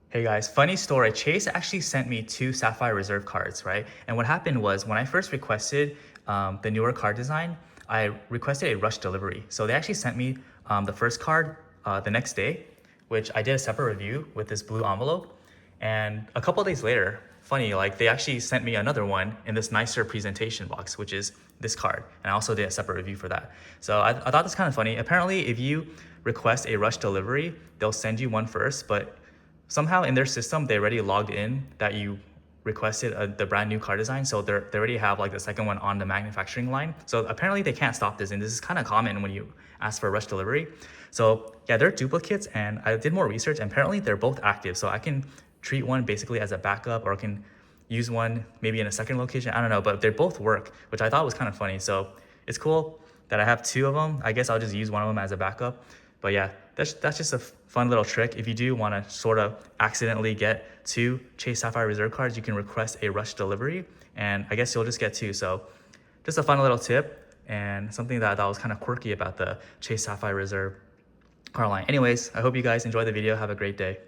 Hey guys, funny story. Chase actually sent me two Sapphire Reserve cards, right? And what happened was when I first requested the newer card design, I requested a rush delivery. So they actually sent me the first card the next day, which I did a separate review with this blue envelope. And a couple days later, funny, like they actually sent me another one in this nicer presentation box, which is this card. And I also did a separate review for that. So I thought this kind of funny. Apparently, if you request a rush delivery, they'll send you one first, but somehow in their system, they already logged in that you requested the brand new car design. So they already have like the second one on the manufacturing line. So apparently they can't stop this. And this is kind of common when you ask for a rush delivery. So yeah, they're duplicates, and I did more research, and apparently they're both active. So I can treat one basically as a backup, or I can use one maybe in a second location. I don't know, but they both work, which I thought was kind of funny. So it's cool that I have two of them. I guess I'll just use one of them as a backup. But yeah, that's just a fun little trick. If you do want to sort of accidentally get two Chase Sapphire Reserve cards, you can request a rush delivery, and I guess you'll just get two. So just a fun little tip, and something that I thought was kind of quirky about the Chase Sapphire Reserve car line. Anyways, I hope you guys enjoy the video. Have a great day.